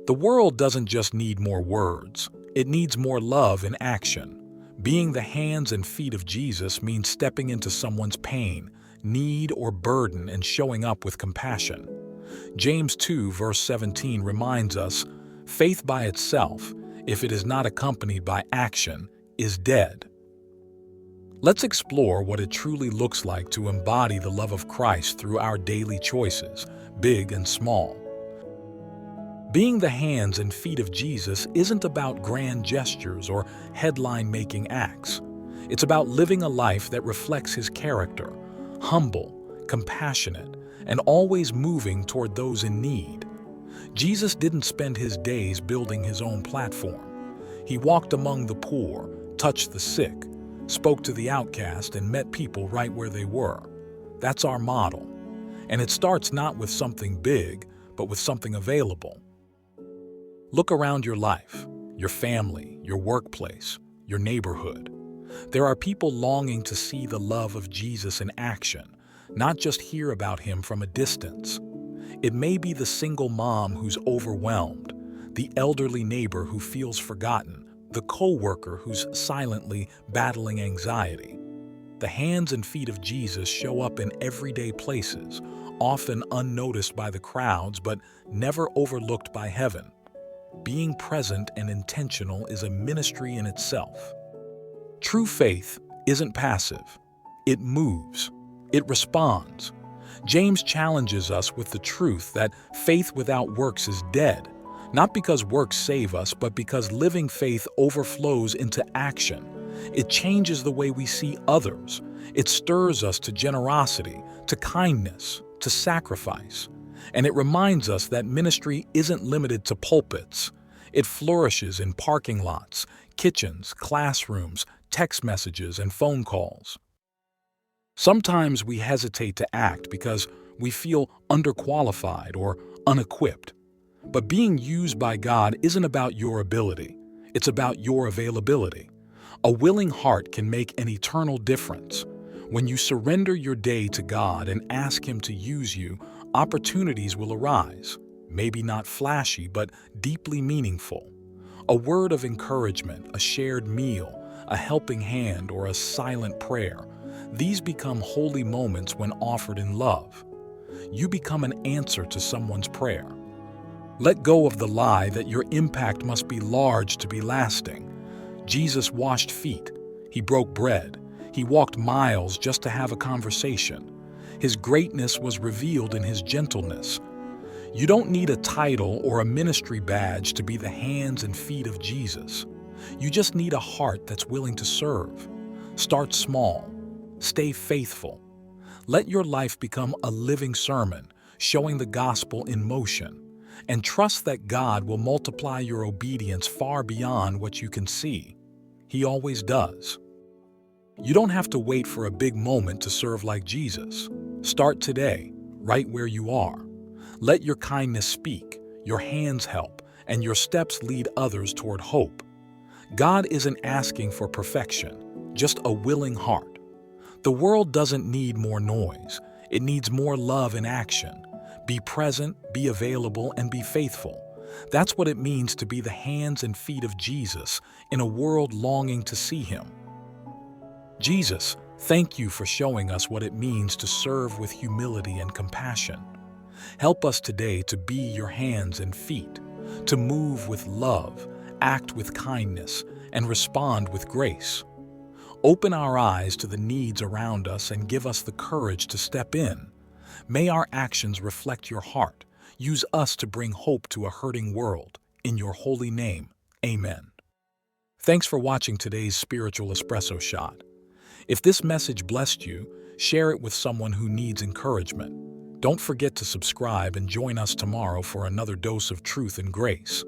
The world doesn't just need more words, it needs more love in action. Being the hands and feet of Jesus means stepping into someone's pain, need, or burden and showing up with compassion. James 2, verse 17 reminds us, "Faith by itself, if it is not accompanied by action, is dead." Let's explore what it truly looks like to embody the love of Christ through our daily choices, big and small. Being the hands and feet of Jesus isn't about grand gestures or headline-making acts. It's about living a life that reflects His character, humble, compassionate, and always moving toward those in need. Jesus didn't spend His days building His own platform. He walked among the poor, touched the sick, spoke to the outcast, and met people right where they were. That's our model. And it starts not with something big, but with something available. Look around your life, your family, your workplace, your neighborhood. There are people longing to see the love of Jesus in action, not just hear about Him from a distance. It may be the single mom who's overwhelmed, the elderly neighbor who feels forgotten, the coworker who's silently battling anxiety. The hands and feet of Jesus show up in everyday places, often unnoticed by the crowds but never overlooked by heaven. Being present and intentional is a ministry in itself. True faith isn't passive. It moves. It responds. James challenges us with the truth that faith without works is dead, not because works save us, but because living faith overflows into action. It changes the way we see others. It stirs us to generosity, to kindness, to sacrifice. And it reminds us that ministry isn't limited to pulpits. It flourishes in parking lots, kitchens, classrooms, text messages, and phone calls. Sometimes we hesitate to act because we feel underqualified or unequipped. But being used by God isn't about your ability. It's about your availability. A willing heart can make an eternal difference. When you surrender your day to God and ask Him to use you, opportunities will arise, maybe not flashy, but deeply meaningful. A word of encouragement, a shared meal, a helping hand, or a silent prayer. These become holy moments when offered in love. You become an answer to someone's prayer. Let go of the lie that your impact must be large to be lasting. Jesus washed feet. He broke bread. He walked miles just to have a conversation. His greatness was revealed in His gentleness. You don't need a title or a ministry badge to be the hands and feet of Jesus. You just need a heart that's willing to serve. Start small. Stay faithful. Let your life become a living sermon, showing the gospel in motion. And trust that God will multiply your obedience far beyond what you can see. He always does. You don't have to wait for a big moment to serve like Jesus. Start today, right where you are. Let your kindness speak, your hands help, and your steps lead others toward hope. God isn't asking for perfection, just a willing heart. The world doesn't need more noise. It needs more love in action. Be present, be available, and be faithful. That's what it means to be the hands and feet of Jesus in a world longing to see Him. Jesus, thank You for showing us what it means to serve with humility and compassion. Help us today to be Your hands and feet, to move with love, act with kindness, and respond with grace. Open our eyes to the needs around us and give us the courage to step in. May our actions reflect Your heart. Use us to bring hope to a hurting world. In Your holy name, amen. Thanks for watching today's Spiritual Espresso Shot. If this message blessed you, share it with someone who needs encouragement. Don't forget to subscribe and join us tomorrow for another dose of truth and grace.